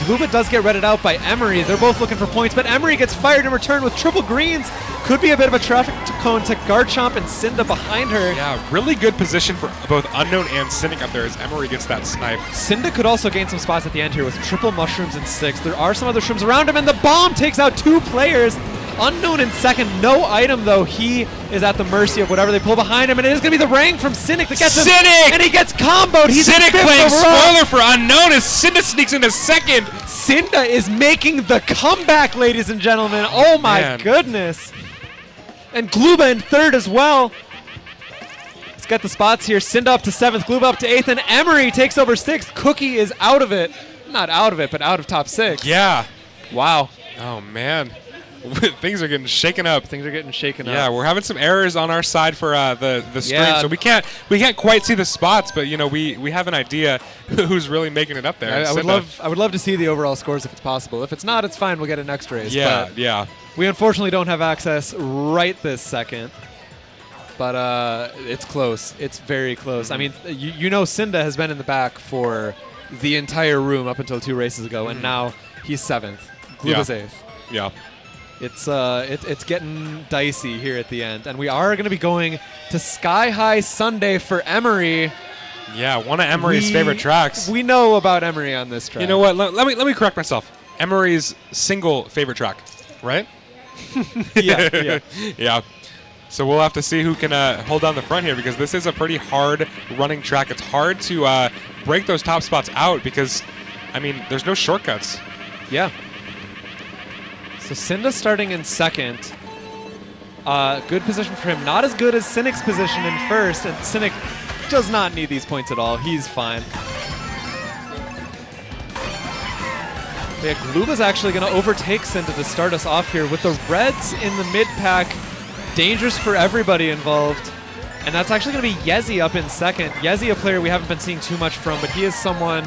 Glooba does get redded out by Emarie. They're both looking for points, but Emarie gets fired in return with triple greens. Could be a bit of a traffic cone to Garchomp and Cynda behind her. Yeah, really good position for both Unknwn and Sinic up there as Emarie gets that snipe. Cynda could also gain some spots at the end here with triple mushrooms in 6. There are some other shrooms around him, and the bomb takes out 2 players. Unknwn in second, no item though. He is at the mercy of whatever they pull behind him, and it is going to be the Rang from Sinic that gets him. Sinic! And he gets comboed. He's Sinic playing overall. spoiler for Unknwn as Cynda sneaks into second. Cynda is making the comeback, ladies and gentlemen. Oh my goodness. And Glooba in third as well. Let's get the spots here. Cynda up to 7th, Glooba up to 8th, and Emarie takes over 6th. Cookie is out of it. Not out of it, but out of top 6. Yeah. Wow. Oh, man. Things are getting shaken up. Things are getting shaken up. Yeah, we're having some errors on our side for the stream, Yeah. so we can't quite see the spots, but you know we have an idea who's really making it up there. I would love to see the overall scores if it's possible. If it's not, it's fine. We'll get a next race. Yeah, but yeah. We unfortunately don't have access right this second. But it's close. It's very close. I mean, you know Cynda has been in the back for the entire room up until 2 races ago, and now he's 7th. Glooba's 8th. Yeah. It's getting dicey here at the end, and we are going to be going to Sky High Sunday for Emarie. Yeah, one of Emarie's favorite tracks. We know about Emarie on this track. You know what? Let me correct myself. Emarie's single favorite track, right? Yeah. Yeah. So we'll have to see who can hold down the front here, because this is a pretty hard running track. It's hard to break those top spots out because, I mean, there's no shortcuts. Yeah. So Cynda starting in second. Good position for him. Not as good as Sinic's position in first, and Sinic does not need these points at all. He's fine. Yeah, Glooba's actually going to overtake Cynda to start us off here with the reds in the mid-pack. Dangerous for everybody involved. And that's actually going to be Yezy up in second. Yezy, a player we haven't been seeing too much from, but he is someone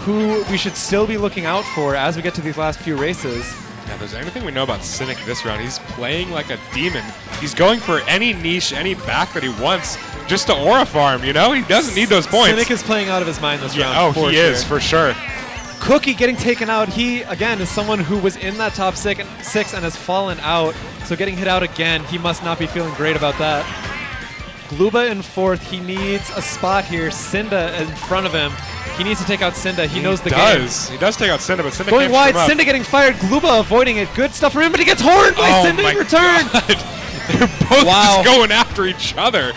who we should still be looking out for as we get to these last few races. Yeah, if there's anything we know about Sinic this round, he's playing like a demon. He's going for any niche, any back that he wants just to aura farm, you know? He doesn't need those points. Sinic is playing out of his mind this round. Oh, he is, for sure. Cookie getting taken out. He, again, is someone who was in that top 6 and has fallen out. So getting hit out again, he must not be feeling great about that. Glooba in 4th. He needs a spot here. Cynda in front of him. He needs to take out Cynda. He knows the game. He does take out Cynda, but Cynda going wide. Cynda getting fired. Glooba avoiding it. Good stuff for him, but he gets horned by Cynda in return. They're both just going after each other.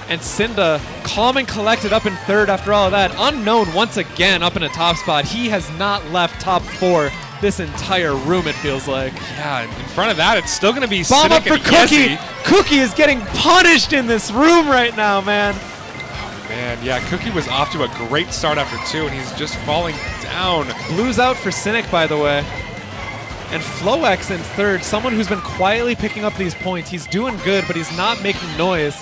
And Cynda, calm and collected, up in 3rd after all of that. Unknwn once again up in a top spot. He has not left top 4 this entire room, it feels like. Yeah, in front of that, it's still going to be Bomb Sinic up for and Cookie. Yezy. Cookie is getting punished in this room right now, man. Man, yeah, Cookie was off to a great start after 2, and he's just falling down. Blue's out for Sinic, by the way. And Flowx in 3rd, someone who's been quietly picking up these points. He's doing good, but he's not making noise.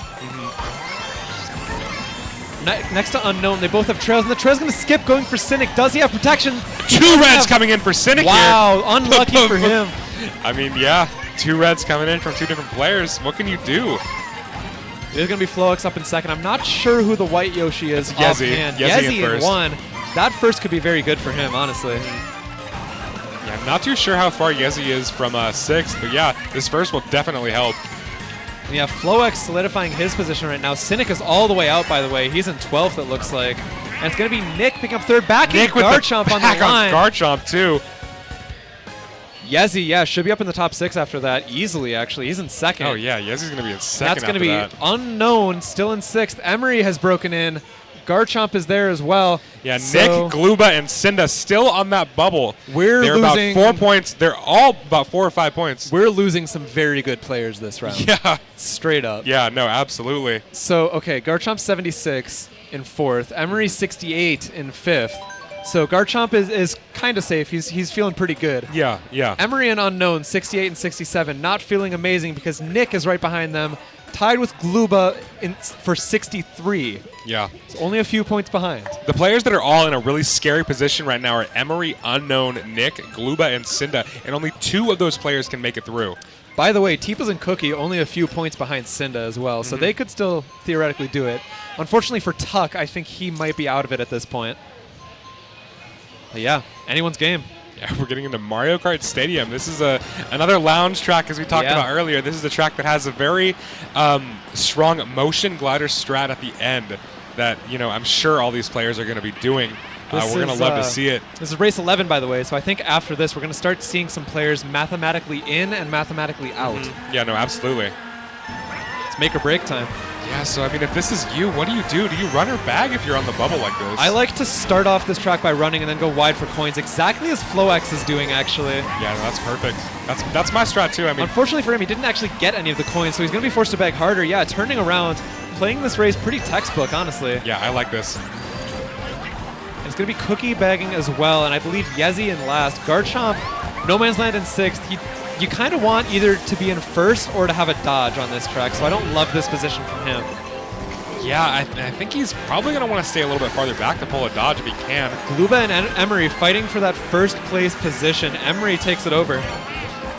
Next to Unknwn, they both have trails, and the trail's going to skip, going for Sinic. Does he have protection? 2 reds coming in for Sinic here. Wow, unlucky for him. I mean, yeah, 2 reds coming in from 2 different players. What can you do? There's going to be Flowx up in 2nd. I'm not sure who the white Yoshi is offhand. Yezy in 1. That first could be very good for him, honestly. Yeah, I'm not too sure how far Yezy is from 6th, but yeah, this first will definitely help. And yeah, Flowx solidifying his position right now. Sinic is all the way out, by the way. He's in 12th, it looks like. And it's going to be Nick picking up 3rd. Back in Garchomp on the line. Garchomp, too. Yezy, yeah, should be up in the top 6 after that. Easily, actually. He's in 2nd. Oh, yeah, Yezy's going to be in 2nd. That's going to be Unknwn, still in 6th. Emarie has broken in. Garchomp is there as well. Yeah, so Nick, Glooba, and Cynda still on that bubble. We're They're losing about 4 points. They're all about 4 or 5 points. We're losing some very good players this round. Yeah. Straight up. Yeah, no, absolutely. So, okay, Garchomp 76 in 4th. Emarie 68 in 5th. So Garchomp is kind of safe. He's feeling pretty good. Yeah, yeah. Emarie and Unknwn 68 and 67, not feeling amazing because Nick is right behind them, tied with Glooba for 63. Yeah. It's only a few points behind. The players that are all in a really scary position right now are Emarie, Unknwn, Nick, Glooba, and Cynda, and only 2 of those players can make it through. By the way, Teeples and Cookie only a few points behind Cynda as well, so they could still theoretically do it. Unfortunately for Tuck, I think he might be out of it at this point. But yeah, anyone's game. Yeah, we're getting into Mario Kart Stadium. This is another lounge track, as we talked about earlier. This is a track that has a very strong motion glider strat at the end that, you know, I'm sure all these players are going to be doing. We're going to love to see it. This is race 11, by the way, so I think after this we're going to start seeing some players mathematically in and mathematically out. Yeah, no, absolutely. It's make or break time. Yeah, so I mean, if this is you, what do you do? Do you run or bag if you're on the bubble like this? I like to start off this track by running and then go wide for coins, exactly as Flowx is doing, actually. Yeah, no, that's perfect. That's my strat, too. I mean, unfortunately for him, he didn't actually get any of the coins, so he's going to be forced to bag harder. Yeah, turning around, playing this race pretty textbook, honestly. Yeah, I like this. It's going to be Cookie bagging as well, and I believe Yezy in last. Garchomp, No Man's Land in 6th. You kind of want either to be in 1st or to have a dodge on this track, so I don't love this position from him. Yeah, I think he's probably going to want to stay a little bit farther back to pull a dodge if he can. Glooba and Emarie fighting for that 1st place position. Emarie takes it over.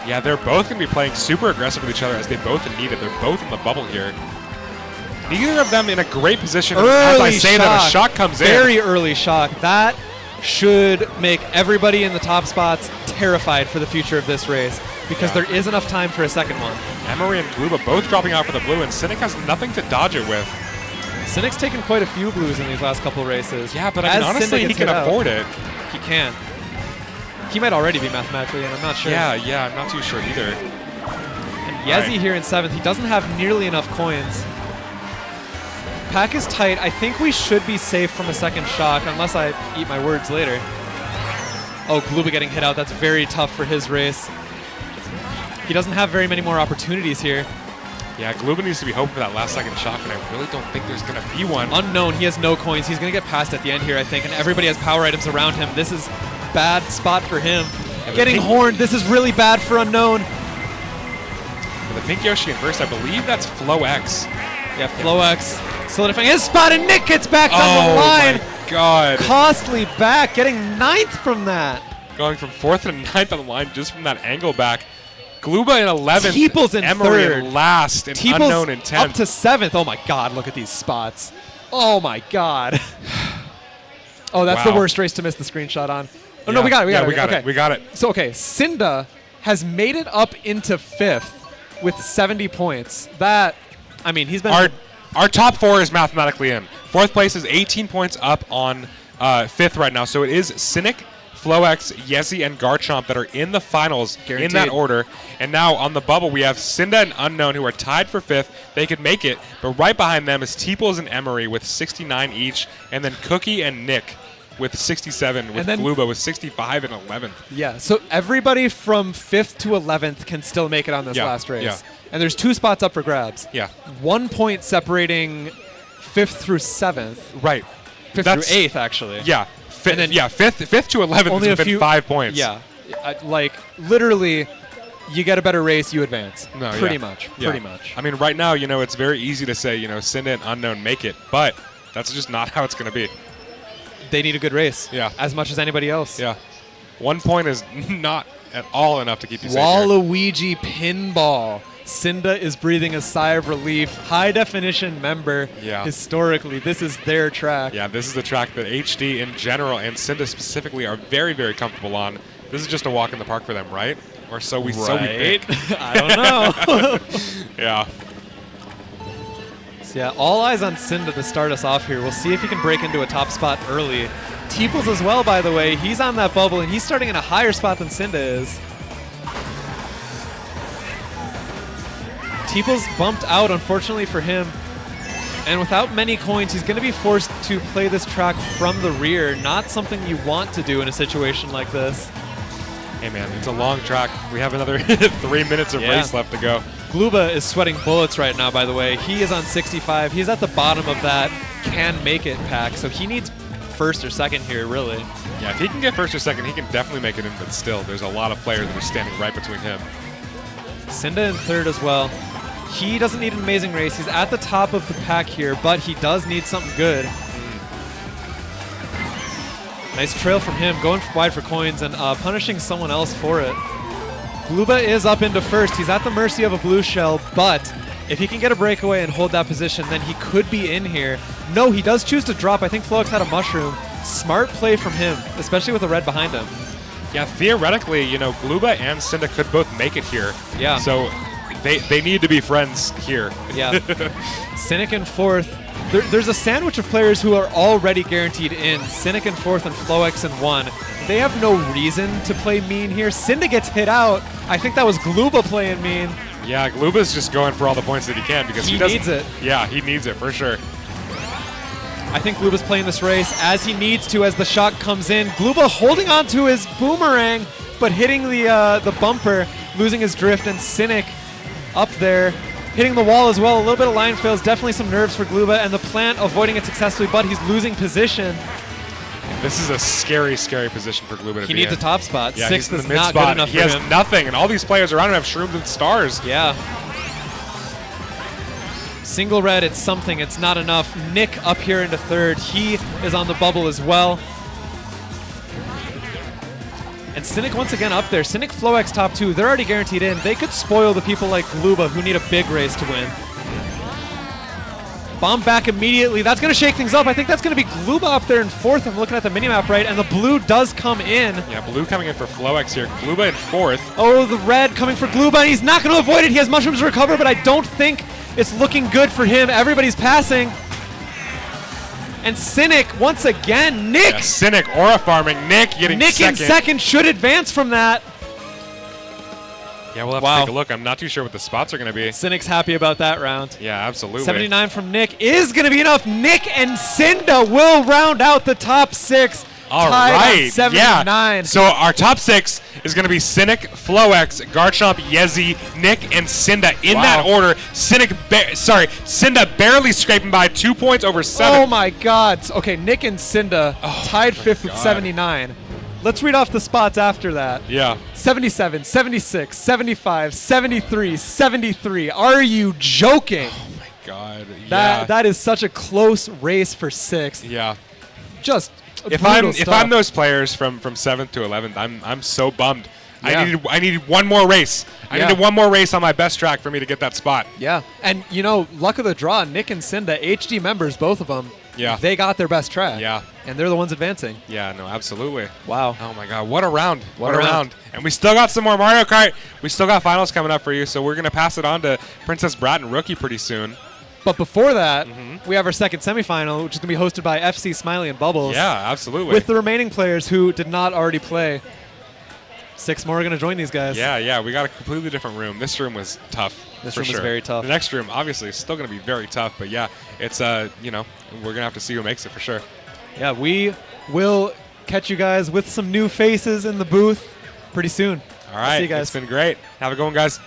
Yeah, they're both going to be playing super aggressive with each other as they both need it. They're both in the bubble here. Neither of them in a great position. Early as I say shock. that, a shock comes in. Very early shock. That should make everybody in the top spots terrified for the future of this race because there is enough time for a second one. Emarie and Glooba both dropping out for the blue, and Sinic has nothing to dodge it with. Sinic's taken quite a few blues in these last couple races. Yeah, but I mean, honestly, he can afford it. He can. He might already be mathematically in, I'm not sure. Yeah, I'm not too sure either. And Yezy here in 7th, he doesn't have nearly enough coins. Pack is tight. I think we should be safe from a second shock, unless I eat my words later. Oh, Glooba getting hit out. That's very tough for his race. He doesn't have very many more opportunities here. Yeah, Glooba needs to be hoping for that last second shock, and I really don't think there's going to be one. Unknwn, he has no coins. He's going to get passed at the end here, I think, and everybody has power items around him. This is bad spot for him. Yeah, getting horned. This is really bad for Unknwn. For the pink Yoshi in first, I believe that's Flowx. Yeah, Flowx solidifying his spot, and Nick gets back on the line. Oh my god. Costly back, getting 9th from that. Going from 4th to 9th on the line just from that angle back. Glooba in 11th. Teeples in Emarie 3rd. in last, and Teeples Unknwn in 10th. up to 7th. Oh my god, look at these spots. Oh my god. Oh, that's the worst race to miss the screenshot on. Oh, no, we got it. We got it. So, okay, Cynda has made it up into 5th with 70 points. That, I mean, he's been... Our top 4 is mathematically in. 4th place is 18 points up on 5th right now. So it is Sinic, Flowx, Yezy, and Garchomp that are in the finals in that order. And now on the bubble, we have Cynda and Unknwn who are tied for 5th. They could make it, but right behind them is Teeples and Emarie with 69 each, and then Cookie and Nick with 67, with Glooba with 65 and 11th. Yeah, so everybody from 5th to 11th can still make it on this last race. Yeah. And there's 2 spots up for grabs. Yeah. 1 point separating 5th through 7th. Right. 5th through 8th, actually. Yeah. And then 5th to 11th only has been 5 points. Yeah. Like, literally, you get a better race, you advance. No, Pretty much. Pretty much. I mean, right now, you know, it's very easy to say, you know, Cynda and Unknwn make it, but that's just not how it's going to be. They need a good race. Yeah. As much as anybody else. Yeah. 1 point is not at all enough to keep you safe here. Waluigi pinball. Cynda is breathing a sigh of relief. High definition member. Yeah. Historically, this is their track. Yeah, this is the track that HD in general and Cynda specifically are very, very comfortable on. This is just a walk in the park for them, right? Or so we think. I don't know. Yeah. So yeah, all eyes on Cynda to start us off here. We'll see if he can break into a top spot early. Teeples as well, by the way. He's on that bubble, and he's starting in a higher spot than Cynda is. Teeples bumped out, unfortunately for him. And without many coins, he's going to be forced to play this track from the rear. Not something you want to do in a situation like this. Hey man, it's a long track. We have another 3 minutes of race left to go. Glooba is sweating bullets right now, by the way. He is on 65. He's at the bottom of that can make it pack, so he needs first or second here, really. Yeah, if he can get first or second, he can definitely make it in, but still, there's a lot of players that are standing right between him. Cynda in third as well. He doesn't need an amazing race. He's at the top of the pack here, but he does need something good. Nice trail from him, going wide for coins and punishing someone else for it. Glooba is up into first. He's at the mercy of a blue shell, but if he can get a breakaway and hold that position, then he could be in here. No, he does choose to drop. I think Flowx had a mushroom. Smart play from him, especially with the red behind him. Yeah, theoretically, you know, Glooba and Cynda could both make it here. Yeah. So they need to be friends here. Yeah. Sinic in fourth. There's a sandwich of players who are already guaranteed in. Sinic in fourth and Flowx in one. They have no reason to play mean here. Cynda gets hit out. I think that was Glooba playing mean. Yeah, Glooba's just going for all the points that he can because he needs it. Yeah, he needs it for sure. I think Glooba's playing this race as he needs to as the shot comes in. Glooba holding on to his boomerang, but hitting the bumper, losing his drift, and Sinic up there, hitting the wall as well. A little bit of line fails, definitely some nerves for Glooba, and the plant avoiding it successfully, but he's losing position. This is a scary, scary position for Glooba to be in. He needs a top spot. Yeah, Sixth he's is in the not mid-spot. good enough He for has him. nothing, and all these players around him have shrooms and stars. Yeah. Single red, it's something, it's not enough. Nick up here into third. He is on the bubble as well. And Sinic once again up there. Sinic, Flowx top two. They're already guaranteed in. They could spoil the people like Glooba who need a big race to win. Bomb back immediately. That's going to shake things up. I think that's going to be Glooba up there in fourth. I'm looking at the minimap right, and the blue does come in. Yeah, blue coming in for Flowx here. Glooba in fourth. Oh, the red coming for Glooba, and he's not going to avoid it. He has mushrooms to recover, but I don't think it's looking good for him. Everybody's passing. And Sinic, once again, Nick! Yeah, Sinic, aura farming. Nick getting Nick second. in second should advance from that. Yeah, we'll have to take a look. I'm not too sure what the spots are going to be. Sinic's happy about that round. Yeah, absolutely. 79 from Nick is going to be enough. Nick and Cynda will round out the top six. All tied right. on 79. Yeah. So our top six is going to be Sinic, Flowx, Garchomp, Yezy, Nick, and Cynda in that order. Cynda barely scraping by 2 points over 7. Oh my God. Okay, Nick and Cynda tied fifth with 79. Let's read off the spots after that. Yeah. 77, 76, 75, 73, 73. Are you joking? Oh my God. Yeah. That is such a close race for sixth. Yeah. Just If I'm those players from 7th to 11th, I'm so bummed. Yeah. I needed one more race. I needed one more race on my best track for me to get that spot. Yeah. And you know, luck of the draw, Nick and Cynda, HD members, both of them. Yeah. They got their best track. Yeah. And they're the ones advancing. Yeah, no, absolutely. Wow. Oh my God, what a round. What a round. And we still got some more Mario Kart. We still got finals coming up for you, so we're going to pass it on to Princess Brat and Rookie pretty soon. But before that, we have our second semifinal, which is going to be hosted by FC Smiley and Bubbles. Yeah, absolutely. With the remaining players who did not already play. 6 more are going to join these guys. Yeah, we got a completely different room. This room was tough. This for room sure. was very tough. The next room, obviously, is still going to be very tough, but yeah, it's, we're going to have to see who makes it for sure. Yeah, we will catch you guys with some new faces in the booth pretty soon. All right, see you guys. It's been great. Have a good one, guys.